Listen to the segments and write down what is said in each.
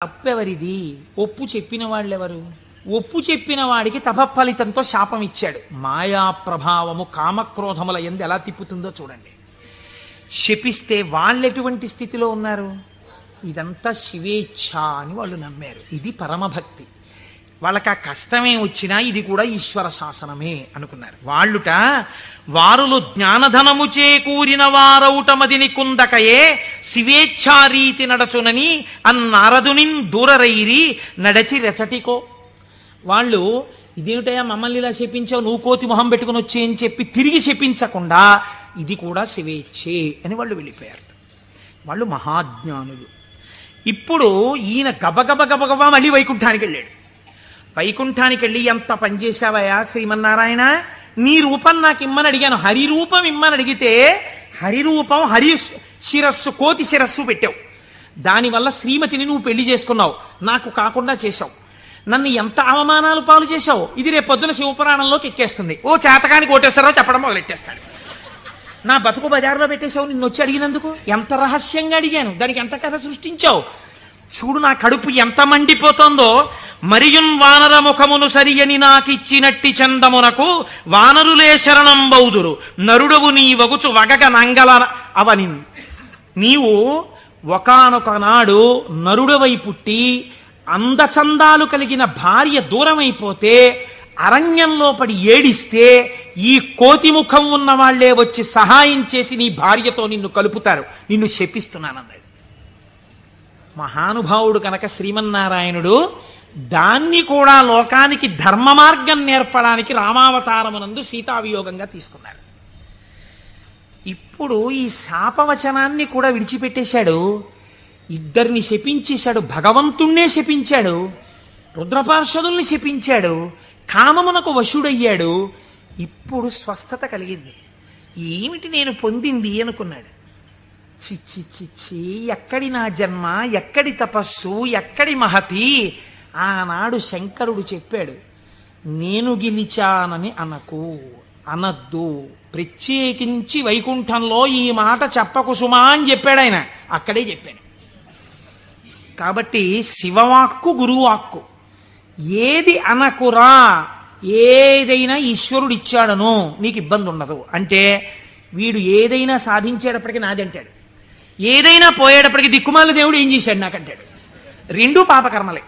తప్పెవరిది? ఒప్పు చెప్పిన వాళ్ళెవరు? ఒప్పు చెప్పిన వాడికి తపఫలితంతో శాపం ఇచ్చాడు. మాయా ప్రభావము కామక్రోధముల యందు ఎలా తిప్పుతుందో చూడండి. శపిస్తే వాళ్ళెటువంటి స్థితిలో ఉన్నారు? ఇదంతా శివేచ్ఛ అని వాళ్ళు నమ్మారు. ఇది పరమభక్తి. వాళ్ళకి ఆ కష్టమే వచ్చినా ఇది కూడా ఈశ్వర శాసనమే అనుకున్నారు. వాళ్ళుట వారులు జ్ఞానధనము చేకూరిన వారౌటమదిని కుందకయే శివేచ్ఛారీతి నడచునని అన్నారదునిన్ దూరరైరి నడచి రెచటికో. వాళ్ళు ఇదేమిటయా మమ్మల్ని ఇలా శపించావు, నువ్వు కోతి మొహం పెట్టుకుని వచ్చి అని చెప్పి తిరిగి శపించకుండా ఇది కూడా శివేచ్ఛే అని వాళ్ళు వెళ్ళిపోయారు. వాళ్ళు మహాజ్ఞానులు. ఇప్పుడు ఈయన గబగబ గబగబా మళ్ళీ వైకుంఠానికి వెళ్ళాడు. వైకుంఠానికి వెళ్ళి ఎంత పనిచేశావయా శ్రీమన్నారాయణ, నీ రూపం నాకు ఇమ్మని అడిగాను, హరి రూపం ఇమ్మని అడిగితే హరి రూపం హరి శిరస్సు కోతి శిరస్సు పెట్టావు. దానివల్ల శ్రీమతిని నువ్వు పెళ్లి చేసుకున్నావు, నాకు కాకుండా చేశావు. నన్ను ఎంత అవమానాలు పాలు చేశావు. ఇది రేపొద్దున శివపురాణంలోకి ఎక్కేస్తుంది. ఓ చేతకాని కోటేశ్వరరావు చెప్పడం మొదలెట్టేస్తాడు. నా బతుకు బజార్లో పెట్టేశావు నిన్ను వచ్చి అడిగినందుకు. ఎంత రహస్యంగా అడిగాను, దానికి ఎంత కథ సృష్టించావు. చూడు నా కడుపు ఎంత మండిపోతోందో. మరియున్ వానర ముఖమును సరియని నాకిచ్చినట్టి చందమునకు వానరులే శరణం బౌదురు నరుడవు నీ వగుచు వగగ నంగల అవని. నీవు ఒకానొక నాడు నరుడవై పుట్టి అందచందాలు కలిగిన భార్య దూరమైపోతే అరణ్యంలో పడి ఏడిస్తే ఈ కోతి ముఖం ఉన్న వాళ్లే వచ్చి సహాయం చేసి నీ భార్యతో నిన్ను కలుపుతారు, నిన్ను శపిస్తున్నానన్నాడు. మహానుభావుడు కనుక శ్రీమన్నారాయణుడు దాన్ని కూడా లోకానికి ధర్మ మార్గం నేర్పడానికి రామావతారమునందు సీతావియోగంగా తీసుకున్నాడు. ఇప్పుడు ఈ శాపవచనాన్ని కూడా విడిచిపెట్టేశాడు. ఇద్దరిని శపించేశాడు, భగవంతుణ్ణే శపించాడు, రుద్రపార్షదుల్ని శపించాడు, కామమునకు వశుడయ్యాడు. ఇప్పుడు స్వస్థత కలిగింది. ఏమిటి నేను పొందింది అనుకున్నాడు. చిచ్చి చిచ్చి, ఎక్కడి నా జన్మ, ఎక్కడి తపస్సు, ఎక్కడి మహతి. ఆనాడు శంకరుడు చెప్పాడు, నేను గెలిచానని అనద్దు, ప్రత్యేకించి వైకుంఠంలో ఈ మాట చెప్పకు సుమా అని చెప్పాడు ఆయన. అక్కడే చెప్పాను. కాబట్టి శివవాక్కు గురువాక్కు ఏది అనకురా, ఏదైనా ఈశ్వరుడు ఇచ్చాడను నీకు ఇబ్బంది ఉండదు అంటే వీడు ఏదైనా సాధించేటప్పటికీ నాదంటాడు, ఏదైనా పోయేటప్పటికి దిక్కుమాల దేవుడు ఏం చేశాడు నాకంటాడు. రెండూ పాపకర్మలే.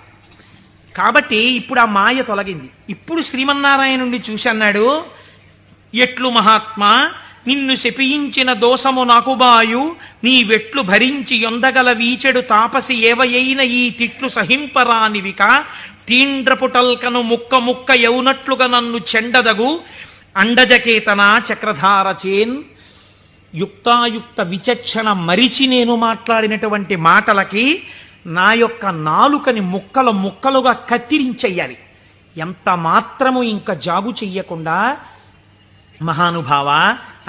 కాబట్టి ఇప్పుడు ఆ మాయ తొలగింది. ఇప్పుడు శ్రీమన్నారాయణుణ్ణి చూసి అన్నాడు, ఎట్లు మహాత్మా నిన్ను శపించిన దోషము నాకు బాయు, నీ వెట్లు భరించి యొందగల వీచెడు తాపసి ఏవయైన ఈ తిట్లు సహింపరానివిక, తీండ్రపుటల్కను ముక్క ముక్క యౌనట్లుగా నన్ను చెండదగు అండజకేతన చక్రధారచేన్. యుక్తాయుక్త విచక్షణ మరిచి నేను మాట్లాడినటువంటి మాటలకి నా యొక్క నాలుకని ముక్కలు ముక్కలుగా కత్తిరించెయ్యాలి. ఎంత మాత్రము ఇంకా జాగు చెయ్యకుండా మహానుభావ,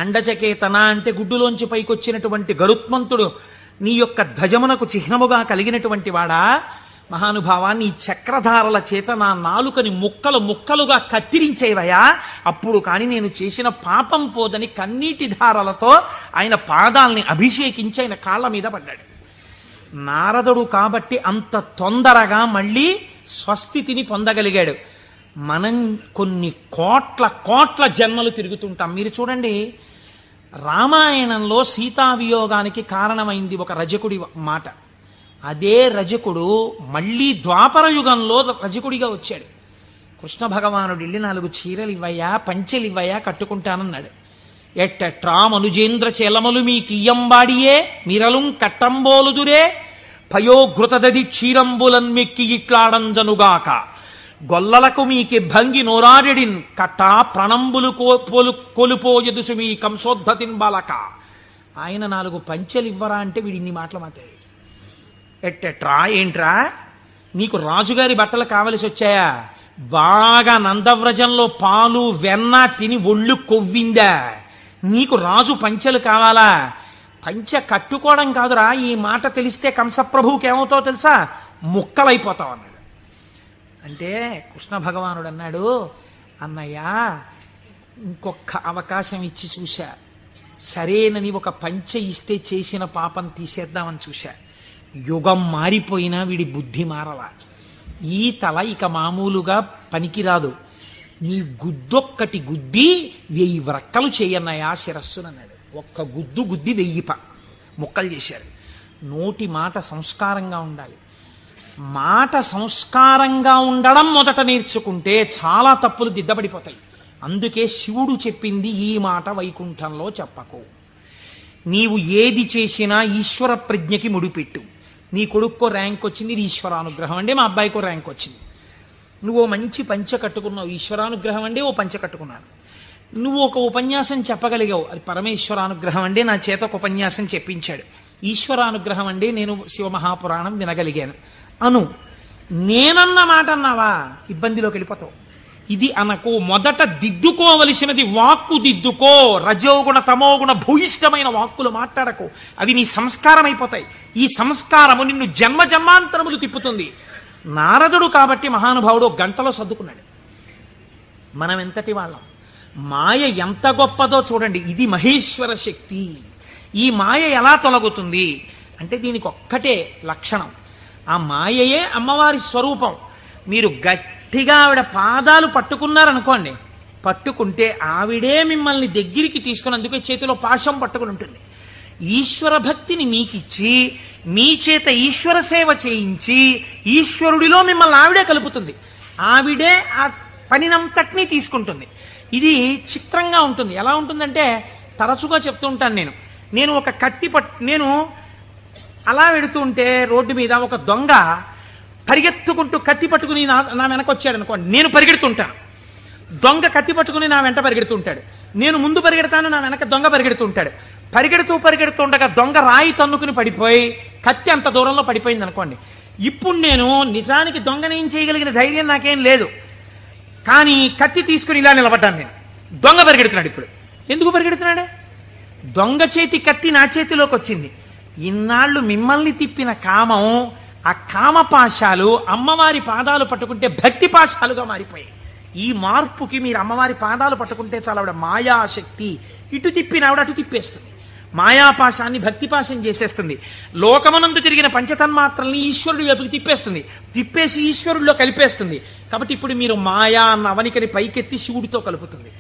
అండచకేతన అంటే గుడ్డులోంచి పైకొచ్చినటువంటి గరుత్మంతుడు నీ యొక్క ధ్వజమునకు చిహ్నముగా కలిగినటువంటి వాడా, మహానుభావా నీ చక్రధారల చేత నా నాలుకని ముక్కలు ముక్కలుగా కత్తిరించేవయా, అప్పుడు కాని నేను చేసిన పాపం పోదని కన్నీటి ధారలతో ఆయన పాదాల్ని అభిషేకించి ఆయన కాళ్ళ మీద పడ్డాడు. నారదుడు కాబట్టి అంత తొందరగా మళ్ళీ స్వస్థితిని పొందగలిగాడు. మనం కొన్ని కోట్ల కోట్ల జన్మలు తిరుగుతుంటాం. మీరు చూడండి, రామాయణంలో సీతావియోగానికి కారణమైంది ఒక రజకుడి మాట. అదే రజకుడు మళ్ళీ ద్వాపర యుగంలో రజకుడిగా వచ్చాడు. కృష్ణ భగవానుడు వెళ్ళి 4 చీరలు ఇవ్వయా, పంచెలు ఇవ్వయా, కట్టుకుంటానన్నాడు. ఎట్టట్రా మనుజేంద్ర చేలమలు మీ కియ్యంబాడియే మిరలుం కట్టంబోలుదురే, పయోఘృతదది క్షీరంబులన్ మెక్కి ఇట్లాడంజనుగాక, గొల్లలకు మీకి భంగి నోరారెడిన్ కట్టా ప్రణంబులు కొలుపోయదుసు మీ కంసోద్ధతిన్ బాలక. ఆయన 4 పంచెలు ఇవ్వరా అంటే వీడు ఇన్ని మాటలు మాట్లాడాడు. ఎట్టెట్రా, ఏంట్రా నీకు రాజుగారి బట్టలు కావలసి వచ్చాయా? బాగా నందవ్రజంలో పాలు వెన్న తిని ఒళ్ళు కొవ్విందా? నీకు రాజు పంచెలు కావాలా? పంచె కట్టుకోవడం కాదురా, ఈ మాట తెలిస్తే కంసప్రభువుకి ఏమవుతావో తెలుసా, ముక్కలైపోతావు అన్నాడు. అంటే కృష్ణ భగవానుడు అన్నాడు, అన్నయ్యా ఇంకొక అవకాశం ఇచ్చి చూశా, సరేనని ఒక పంచె ఇస్తే చేసిన పాపం తీసేద్దామని చూశా, యుగం మారిపోయినా వీడి బుద్ధి మారలా. ఈ తల ఇక మామూలుగా పనికిరాదు, నీ గుద్దొక్కటి గుద్ది 1000 వ్రక్కలు చేయన్నాయా శిరస్సునన్నాడు. ఒక్క గుద్దు గుద్ది 1000 ముక్కలు చేశారు. నోటి మాట సంస్కారంగా ఉండాలి. మాట సంస్కారంగా ఉండడం మొదట నేర్చుకుంటే చాలా తప్పులు దిద్దబడిపోతాయి. అందుకే శివుడు చెప్పింది ఈ మాట వైకుంఠంలో చెప్పకు. నీవు ఏది చేసినా ఈశ్వర ప్రజ్ఞకి ముడిపెట్టు. నీ కొడుక్కో ర్యాంక్ వచ్చింది, ఇది ఈశ్వరానుగ్రహం అండి. మా అబ్బాయికో ర్యాంక్ వచ్చింది. నువ్వు మంచి పంచె కట్టుకున్నావు, ఈశ్వరానుగ్రహం అండి. ఓ పంచె కట్టుకున్నాను. నువ్వు ఒక ఉపన్యాసం చెప్పగలిగావు, అది పరమేశ్వరానుగ్రహం అండి. నా చేత ఒక ఉపన్యాసం చెప్పించాడు, ఈశ్వరానుగ్రహం అండి. నేను శివమహాపురాణం వినగలిగాను అను. నేనన్న మాట అన్నావా ఇబ్బందిలోకి వెళ్ళిపోతావు. ఇది అనకు. మొదట దిద్దుకోవలసినది వాక్కు దిద్దుకో. రజోగుణ తమోగుణ భూయిష్టమైన వాక్కులు మాట్లాడకు, అవి నీ సంస్కారం అయిపోతాయి. ఈ సంస్కారము నిన్ను జన్మ జన్మాంతరములు తిప్పుతుంది. నారదుడు కాబట్టి మహానుభావుడు గంటలో సర్దుకున్నాడు. మనం ఎంతటి వాళ్ళం. మాయ ఎంత గొప్పదో చూడండి. ఇది మహేశ్వర శక్తి. ఈ మాయ ఎలా తొలగుతుంది అంటే దీనికి ఒక్కటే లక్షణం. ఆ మాయయే అమ్మవారి స్వరూపం. మీరు గట్టిగా ఆవిడ పాదాలు పట్టుకున్నారనుకోండి, పట్టుకుంటే ఆవిడే మిమ్మల్ని దగ్గరికి తీసుకుని, అందుకే చేతిలో పాశం పట్టుకుని ఉంటుంది. ఈశ్వర భక్తిని మీకిచ్చి మీ చేత ఈశ్వర సేవ చేయించి ఈశ్వరుడిలో మిమ్మల్ని ఆవిడే కలుపుతుంది. ఆవిడే ఆ పనినంతటినీ తీసుకుంటుంది. ఇది చిత్రంగా ఉంటుంది. ఎలా ఉంటుందంటే తరచుగా చెప్తూ ఉంటాను నేను ఒక కత్తి నేను అలా వెడుతూ ఉంటే రోడ్డు మీద ఒక దొంగ పరిగెత్తుకుంటూ కత్తి పట్టుకుని నా వెనక వచ్చాడు అనుకోండి, నేను పరిగెడుతుంటాను. దొంగ కత్తి పట్టుకుని నా వెంట పరిగెడుతుంటాడు. నేను ముందు పరిగెడతాను, నా వెనక దొంగ పరిగెడుతుంటాడు. పరిగెడుతుండగా దొంగ రాయి తన్నుకుని పడిపోయి కత్తి అంత దూరంలో పడిపోయింది అనుకోండి. ఇప్పుడు నేను నిజానికి దొంగని ఏం చేయగలిగిన ధైర్యం నాకేం లేదు, కానీ కత్తి తీసుకుని ఇలా నిలబడ్డాను నేను. దొంగ పరిగెడుతున్నాడు. ఇప్పుడు ఎందుకు పరిగెడుతున్నాడే? దొంగ చేతి కత్తి నా చేతిలోకి వచ్చింది. ఇన్నాళ్ళు మిమ్మల్ని తిప్పిన కామం, ఆ కామపాశాలు అమ్మవారి పాదాలు పట్టుకుంటే భక్తి పాశాలుగా మారిపోయాయి. ఈ మార్పుకి మీరు అమ్మవారి పాదాలు పట్టుకుంటే చాలా ఆవిడ మాయాశక్తి. ఇటు తిప్పిన ఆవిడ అటు తిప్పేస్తుంది. మాయాపాశాన్ని భక్తిపాశం చేసేస్తుంది. లోకమనందు తిరిగిన పంచతన్మాత్రల్ని ఈశ్వరుడి వైపుకి తిప్పేస్తుంది. తిప్పేసి ఈశ్వరుడిలో కలిపేస్తుంది. కాబట్టి ఇప్పుడు మీరు మాయా అన్న అవనికని పైకెత్తి శివుడితో కలుపుతుంది.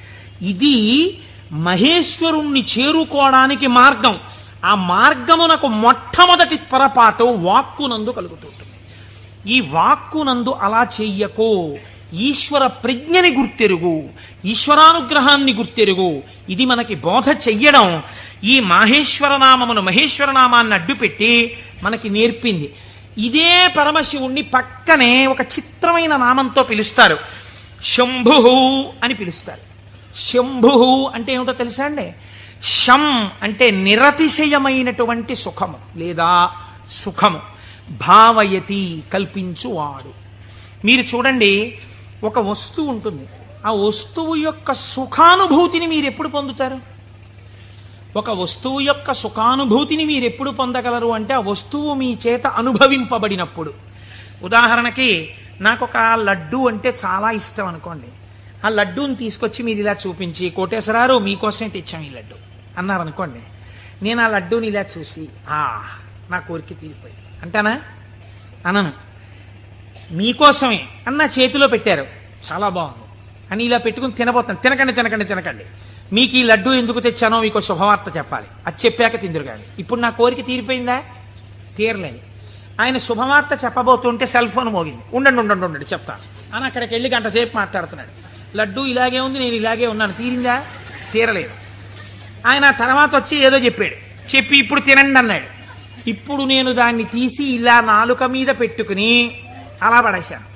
ఇది మహేశ్వరుణ్ణి చేరుకోవడానికి మార్గం. ఆ మార్గమునకు మొట్టమొదటి పొరపాటు వాక్కునందు కలుగుతుంటుంది. ఈ వాక్కునందు అలా చెయ్యకో. ఈశ్వర ప్రజ్ఞని గుర్తెరుగు, ఈశ్వరానుగ్రహాన్ని గుర్తెరుగు. ఇది మనకి బోధ చెయ్యడం ఈ మహేశ్వరనామమును, మహేశ్వరనామాన్ని అడ్డుపెట్టి మనకి నేర్పింది. ఇదే పరమశివుణ్ణి పక్కనే ఒక చిత్రమైన నామంతో పిలుస్తారు, శంభు అని పిలుస్తారు. శంభు అంటే ఏమిటో తెలుసా అండి? శం అంటే నిరతిశయమైనటువంటి సుఖము లేదా సుఖము. భావయతి కల్పించువాడు. మీరు చూడండి, ఒక వస్తువు ఉంటుంది. ఆ వస్తువు యొక్క సుఖానుభూతిని మీరు ఎప్పుడు పొందుతారు? ఒక వస్తువు యొక్క సుఖానుభూతిని మీరు ఎప్పుడు పొందగలరు అంటే ఆ వస్తువు మీ చేత అనుభవింపబడినప్పుడు. ఉదాహరణకి నాకు ఒక లడ్డు అంటే చాలా ఇష్టం అనుకోండి. ఆ లడ్డూని తీసుకొచ్చి మీరు ఇలా చూపించి, కోటేశ్వరారు మీకోసమే తెచ్చాం ఈ లడ్డు అన్నారనుకోండి. నేను ఆ లడ్డూని ఇలా చూసి నా కోరిక తీరిపోయింది అంటానా? అనను. మీకోసమే అన్న చేతిలో పెట్టారు, చాలా బాగుంది అని ఇలా పెట్టుకుని తినబోతాను. తినకండి, మీకు ఈ లడ్డూ ఎందుకు తెచ్చానో మీకు శుభవార్త చెప్పాలి, అది చెప్పాక తిందురు కానీ. ఇప్పుడు నా కోరిక తీరిపోయిందా? తీరలేదు. ఆయన శుభవార్త చెప్పబోతుంటే సెల్ ఫోన్ మోగింది. ఉండండి చెప్తాను అని అక్కడికి వెళ్ళి గంట సేపు మాట్లాడుతున్నాడు. లడ్డూ ఇలాగే ఉంది, నేను ఇలాగే ఉన్నాను. తీరిందా? తీరలేదు. ఆయన తర్వాత వచ్చి ఏదో చెప్పి ఇప్పుడు తినండి అన్నాడు. ఇప్పుడు నేను దాన్ని తీసి ఇలా నాలుక మీద పెట్టుకుని అలా పడేశాను.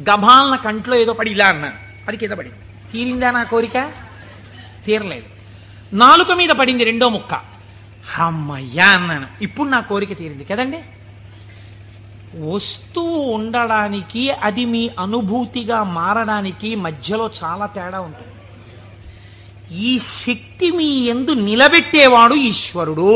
గభాలన కంట్లో ఏదో పడి ఇలా అన్నాను, అది కింద పడింది. తీరిందా నా కోరిక? తీరలేదు. నాలుక మీద పడింది రెండో ముక్క, అమ్మయ్యా అన్నాను. ఇప్పుడు నా కోరిక తీరింది కదండి. వస్తువు ఉండడానికి, అది మీ అనుభూతిగా మారడానికి మధ్యలో చాలా తేడా ఉంటుంది. ఈ శక్తి మీ యందు నిలబెట్టేవాడు ఈశ్వరుడు.